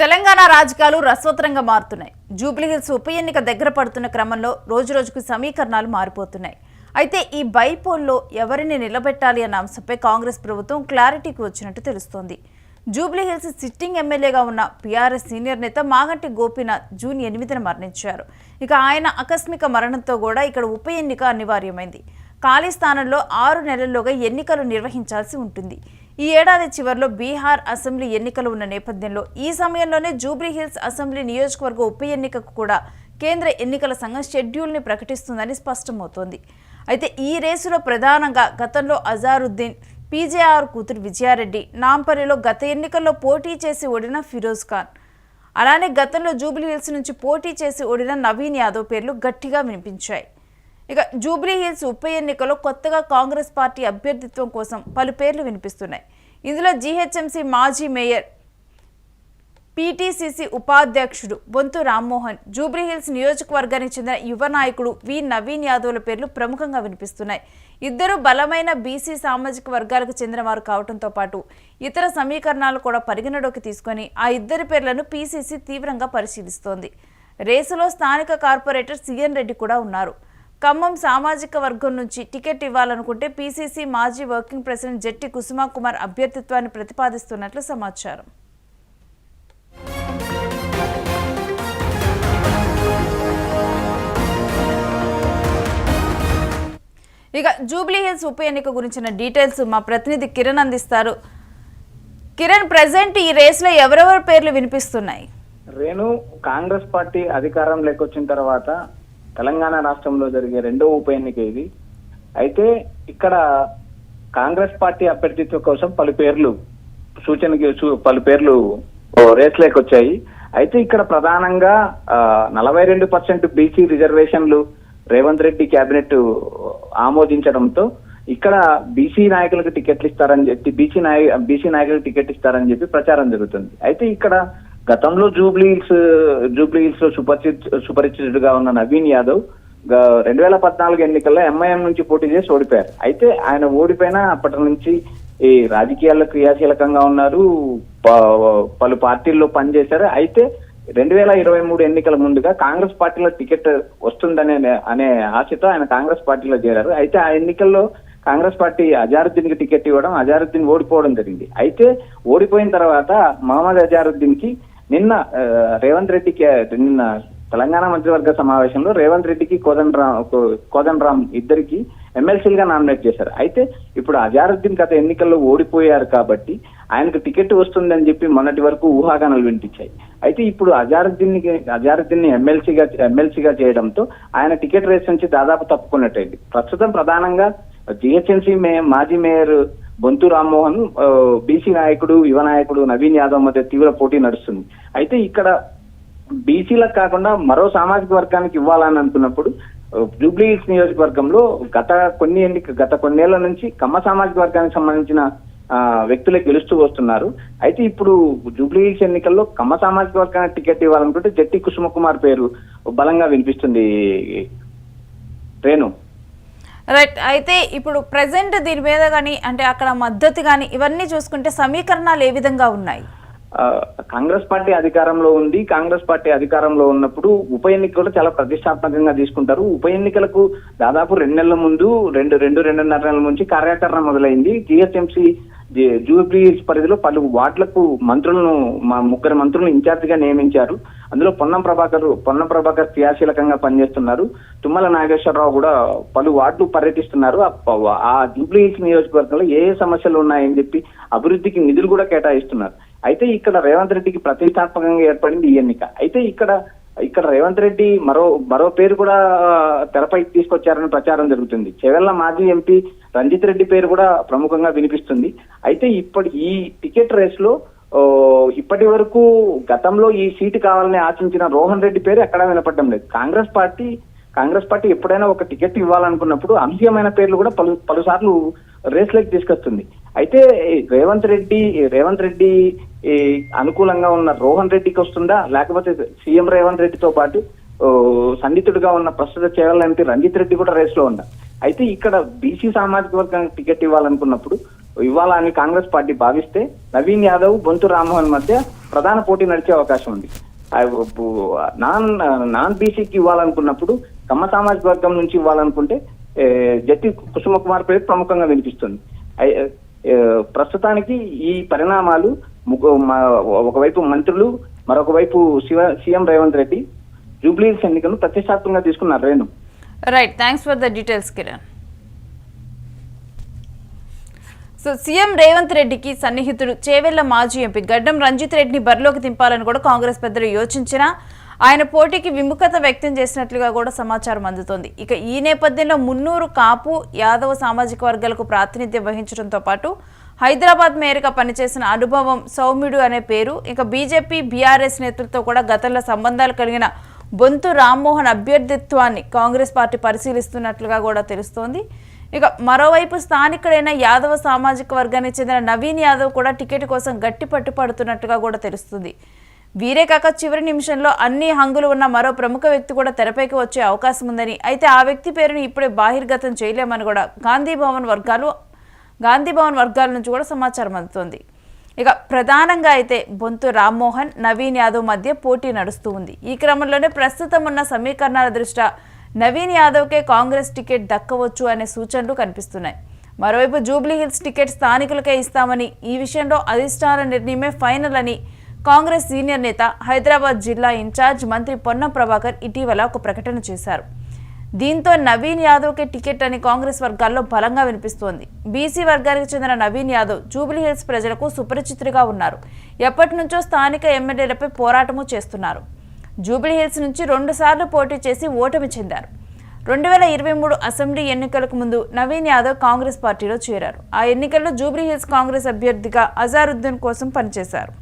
తెలంగాణ రాజకీయాలు రసవత్తరంగా మారుతున్నాయి. జూబ్లీహిల్స్ ఉప ఎన్నిక దగ్గర పడుతున్న క్రమంలో రోజురోజుకు సమీకరణాలు మారిపోతున్నాయి. అయితే ఈ బైపోల్లో ఎవరిని నిలబెట్టాలి అన్న అంశంపై కాంగ్రెస్ ప్రభుత్వం క్లారిటీకి వచ్చినట్టు తెలుస్తోంది. జూబ్లీహిల్స్ సిట్టింగ్ ఎమ్మెల్యేగా ఉన్న పీఆర్ఎస్ సీనియర్ నేత మాగంటి గోపీనాథ్ జూన్ 8న మరణించారు. ఇక ఆయన ఆకస్మిక మరణంతో కూడా ఇక్కడ ఉప ఎన్నిక అనివార్యమైంది. ఖాళీ స్థానంలో 6 నెలల్లోగా ఎన్నికలు నిర్వహించాల్సి ఉంటుంది. ఈ ఏడాది చివరిలో బీహార్ అసెంబ్లీ ఎన్నికలు ఉన్న నేపథ్యంలో ఈ సమయంలోనే జూబ్లీహిల్స్ అసెంబ్లీ నియోజకవర్గ ఉప ఎన్నికకు కూడా కేంద్ర ఎన్నికల సంఘం షెడ్యూల్ని ప్రకటిస్తుందని స్పష్టమవుతోంది. అయితే ఈ రేసులో ప్రధానంగా గతంలో అజారుద్దీన్, పీజేఆర్ కూతురు విజయారెడ్డి, నాంపల్లిలో గత ఎన్నికల్లో పోటీ చేసి ఓడిన ఫిరోజ్ ఖాన్, అలానే గతంలో జూబ్లీహిల్స్ నుంచి పోటీ చేసి ఓడిన నవీన్ యాదవ్ పేర్లు గట్టిగా వినిపించాయి. ఇక జూబ్లీహిల్స్ ఉప ఎన్నికలో కొత్తగా కాంగ్రెస్ పార్టీ అభ్యర్థిత్వం కోసం పలు పేర్లు వినిపిస్తున్నాయి. ఇందులో జీహెచ్ఎంసీ మాజీ మేయర్, పీటీసీసీ ఉపాధ్యక్షుడు బొంతు రామ్మోహన్, జూబ్లీహిల్స్ నియోజకవర్గానికి చెందిన యువ నాయకుడు నవీన్ యాదవ్ల పేర్లు ప్రముఖంగా వినిపిస్తున్నాయి. ఇద్దరు బలమైన బీసీ సామాజిక వర్గాలకు చెందిన వారు కావడంతో పాటు ఇతర సమీకరణాలు కూడా పరిగణలోకి తీసుకొని ఆ ఇద్దరి పేర్లను పీసీసీ తీవ్రంగా పరిశీలిస్తోంది. రేసులో స్థానిక కార్పొరేటర్ సిఎన్ రెడ్డి కూడా ఉన్నారు. ఖమ్మం సామాజిక వర్గం నుంచి టికెట్ ఇవ్వాలనుకుంటే పీసీసీ మాజీ వర్కింగ్ ప్రెసిడెంట్ జట్టి కుసుమా కుమార్ అభ్యర్థిత్వాన్ని ప్రతిపాదిస్తున్నట్లు సమాచారం. ఇక జూబ్లీహిల్స్ ఉప ఎన్నిక గురించిన డీటెయిల్స్ మా ప్రతినిధి కిరణ్ అందిస్తారు. కిరణ్, ప్రెసెంట్ ఈ రేసులో ఎవరెవరి పేర్లు వినిపిస్తున్నాయి? రేణు, కాంగ్రెస్ పార్టీ అధికారంలోకి వచ్చిన తర్వాత తెలంగాణ రాష్ట్రంలో జరిగే రెండో ఉప ఎన్నిక ఇది. అయితే ఇక్కడ కాంగ్రెస్ పార్టీ అభ్యర్థిత్వం కోసం పలు పేర్లు రేస్లోకి వచ్చాయి. అయితే ఇక్కడ ప్రధానంగా 42% బీసీ రిజర్వేషన్లు రేవంత్ రెడ్డి కేబినెట్ ఆమోదించడంతో ఇక్కడ బీసీ నాయకులకు టికెట్లు ఇస్తారని చెప్పి బీసీ నాయకులకు టికెట్ ఇస్తారని చెప్పి ప్రచారం జరుగుతుంది. అయితే ఇక్కడ గతంలో జూబ్లీహిల్స్ లో సుపరిచితుడుగా ఉన్న నవీన్ యాదవ్ 2014 ఎన్నికల్లో ఎంఐఎం నుంచి పోటీ చేసి ఓడిపోయారు. అయితే ఆయన ఓడిపోయినా అప్పటి నుంచి ఈ రాజకీయాల్లో క్రియాశీలకంగా ఉన్నారు, పలు పార్టీల్లో పనిచేశారు. అయితే 2023 ఎన్నికల ముందుగా కాంగ్రెస్ పార్టీలో టికెట్ వస్తుందనే ఆశతో ఆయన కాంగ్రెస్ పార్టీలో చేరారు. అయితే ఆ ఎన్నికల్లో కాంగ్రెస్ పార్టీ అజారుద్దీన్ కి టికెట్ ఇవ్వడం, అజారుద్దీన్ ఓడిపోవడం జరిగింది. అయితే ఓడిపోయిన తర్వాత మహమ్మద్ అజారుద్దీన్ కి నిన్న తెలంగాణ మంత్రివర్గ సమావేశంలో రేవంత్ రెడ్డికి కోదండరాం ఇద్దరికి ఎమ్మెల్సీలుగా నామినేట్ చేశారు. అయితే ఇప్పుడు అజారుద్దీన్ గత ఎన్నికల్లో ఓడిపోయారు కాబట్టి ఆయనకు టికెట్ వస్తుందని చెప్పి మొన్నటి వరకు ఊహాగానాలు వినిపించాయి. అయితే ఇప్పుడు అజారుద్దీన్ ని ఎమ్మెల్సీగా చేయడంతో ఆయన టికెట్ రేస్ నుంచి దాదాపు తప్పుకున్నట్టయింది. ప్రస్తుతం ప్రధానంగా జీహెచ్ఎంసీ మాజీ మేయర్ బొంతు రామ్మోహన్, బీసీ నాయకుడు యువ నాయకుడు నవీన్ యాదవ్ మధ్య తీవ్ర పోటీ నడుస్తుంది. అయితే ఇక్కడ బీసీలకు కాకుండా మరో సామాజిక వర్గానికి ఇవ్వాలని అనుకున్నప్పుడు జూబ్లీహిల్స్ నియోజకవర్గంలో గత కొన్నేళ్ల నుంచి కమ్మ సామాజిక వర్గానికి సంబంధించిన వ్యక్తులే గెలుస్తూ వస్తున్నారు. అయితే ఇప్పుడు జూబ్లీహిల్స్ ఎన్నికల్లో కమ్మ సామాజిక వర్గానికి టికెట్ ఇవ్వాలనుకుంటే జట్టి కుసుమ కుమార్ పేరు బలంగా వినిపిస్తుంది. రేణు, రైట్. అయితే ఇప్పుడు ప్రెసెంట్ దీని మీద కానీ అంటే అక్కడ మద్దతు కానీ ఇవన్నీ చూసుకుంటే సమీకరణాలు ఏ విధంగా ఉన్నాయి? కాంగ్రెస్ పార్టీ అధికారంలో ఉంది. కాంగ్రెస్ పార్టీ అధికారంలో ఉన్నప్పుడు ఉప ఎన్నికలు చాలా ప్రతిష్టాత్మకంగా తీసుకుంటారు. ఉప ఎన్నికలకు దాదాపు 2 నెలల ముందు 2.5 నెలల నుంచి కార్యాచరణ మొదలైంది. జిహెచ్ఎంసీ జూబ్లీహిల్స్ పరిధిలో పలు వార్డులకు ముగ్గురు మంత్రులను ఇన్ఛార్జ్ గా నియమించారు. అందులో పొన్నం ప్రభాకర్ క్రియాశీలకంగా పనిచేస్తున్నారు. తుమ్మల నాగేశ్వరరావు కూడా పలు వార్డులు పర్యటిస్తున్నారు. ఆ జూబ్లీహిల్స్ నియోజకవర్గంలో ఏ సమస్యలు ఉన్నాయని చెప్పి అభివృద్ధికి నిధులు కూడా కేటాయిస్తున్నారు. అయితే ఇక్కడ రేవంత్ రెడ్డికి ప్రతిష్టాత్మకంగా ఏర్పడింది ఈ ఎన్నిక. అయితే ఇక్కడ రేవంత్ రెడ్డి మరో పేరు కూడా తెరపైకి తీసుకొచ్చారని ప్రచారం జరుగుతుంది. చెవెళ్ల మాజీ ఎంపీ రంజిత్ రెడ్డి పేరు కూడా ప్రముఖంగా వినిపిస్తుంది. అయితే ఈ టికెట్ రేస్ లో ఇప్పటి వరకు గతంలో ఈ సీటు కావాలని ఆశించిన రోహన్ రెడ్డి పేరు ఎక్కడా వినపడడం లేదు. కాంగ్రెస్ పార్టీ ఎప్పుడైనా ఒక టికెట్ ఇవ్వాలనుకున్నప్పుడు అంశమైన పేర్లు కూడా పలుసార్లు రేస్లోకి తీసుకొస్తుంది. అయితే రేవంత్ రెడ్డి అనుకూలంగా ఉన్న రోహన్ రెడ్డికి వస్తుందా, లేకపోతే సీఎం రేవంత్ రెడ్డితో పాటు సన్నిహితుడిగా ఉన్న ప్రస్తుత చేవెళ్ల ఎంపీ రంజిత్ రెడ్డి కూడా రేస్ లో ఉన్నారు. అయితే ఇక్కడ బీసీ సామాజిక వర్గానికి టికెట్ ఇవ్వాలనుకున్నప్పుడు ఇవ్వాలని కాంగ్రెస్ పార్టీ భావిస్తే నవీన్ యాదవ్, బొంతు రామ్మోహన్ మధ్య ప్రధాన పోటీ నడిచే అవకాశం ఉంది. నాన్ బీసీకి ఇవ్వాలనుకున్నప్పుడు కమ్మ సామాజిక వర్గం నుంచి ఇవ్వాలనుకుంటే జట్టి కుసుమ కుమార్ పేరు ప్రముఖంగా వినిపిస్తుంది. ప్రస్తుతానికి ఈ పరిణామాలు ఒకవైపు మంత్రులు, మరొక వైపు సీఎం రేవంత్ రెడ్డి జూబ్లీహిల్స్ ఎన్నికలను ప్రతిష్టాత్మకంగా తీసుకున్నారు. Renu, right, thanks for the details Kiran. So CM Revanth రెడ్డికి సన్నిహితుడు చేవెళ్ల మాజీ ఎంపీ గడ్డం రంజిత్ రెడ్డిని బరిలోకి దింపాలని కూడా కాంగ్రెస్ పెద్దలు యోచించినా ఆయన పోటీకి విముఖత వ్యక్తం చేసినట్లుగా కూడా సమాచారం అందుతోంది. ఇక ఈ నేపథ్యంలో మున్నూరు కాపు యాదవ సామాజిక వర్గాలకు ప్రాతినిధ్యం వహించడంతో పాటు హైదరాబాద్ మేయర్గా పనిచేసిన అనుభవం సౌమ్యుడు అనే పేరు, ఇక బీజేపీ బీఆర్ఎస్ నేతలతో కూడా గతంలో సంబంధాలు కలిగిన బొంతు రామ్మోహన్ అభ్యర్థిత్వాన్ని కాంగ్రెస్ పార్టీ పరిశీలిస్తున్నట్లుగా కూడా తెలుస్తోంది. ఇక మరోవైపు స్థానికుడైన యాదవ సామాజిక వర్గానికి చెందిన నవీన్ యాదవ్ కూడా టికెట్ కోసం గట్టి పట్టుపడుతున్నట్టుగా కూడా తెలుస్తుంది. వీరే కాక చివరి నిమిషంలో అన్ని హంగులు ఉన్న మరో ప్రముఖ వ్యక్తి కూడా తెరపైకి వచ్చే అవకాశం ఉందని, అయితే ఆ వ్యక్తి పేరుని ఇప్పుడే బాహిర్గతం చేయలేమని కూడా గాంధీ భవన్ వర్గాల నుంచి కూడా సమాచారం అందుతోంది. ఇక ప్రధానంగా అయితే బొంతు రామ్మోహన్, నవీన్ యాదవ్ మధ్య పోటీ నడుస్తూ ఉంది. ఈ క్రమంలోనే ప్రస్తుతం ఉన్న సమీకరణాల దృష్ట్యా నవీన్ యాదవ్కే కాంగ్రెస్ టికెట్ దక్కవచ్చు అనే సూచనలు కనిపిస్తున్నాయి. మరోవైపు జూబ్లీహిల్స్ టికెట్ స్థానికులకే ఇస్తామని, ఈ విషయంలో అధిష్టాన నిర్ణయమే ఫైనల్ అని కాంగ్రెస్ సీనియర్ నేత, హైదరాబాద్ జిల్లా ఇన్ఛార్జ్ మంత్రి పొన్నం ప్రభాకర్ ఇటీవల ఒక ప్రకటన చేశారు. దీంతో నవీన్ యాదవ్కే టికెట్ అని కాంగ్రెస్ వర్గాల్లో బలంగా వినిపిస్తోంది. బీసీ వర్గానికి చెందిన నవీన్ యాదవ్ జూబ్లీహిల్స్ ప్రజలకు సుపరిచితుడిగా ఉన్నారు. ఎప్పటి నుంచో స్థానిక ఎమ్మెల్యేలపై పోరాటము చేస్తున్నారు. జూబ్లీహిల్స్ నుంచి 2 సార్లు పోటీ చేసి ఓటమి చెందారు. 2023 అసెంబ్లీ ఎన్నికలకు ముందు నవీన్ యాదవ్ కాంగ్రెస్ పార్టీలో చేరారు. ఆ ఎన్నికల్లో జూబ్లీహిల్స్ కాంగ్రెస్ అభ్యర్థిగా అజారుద్దీన్ కోసం పనిచేశారు.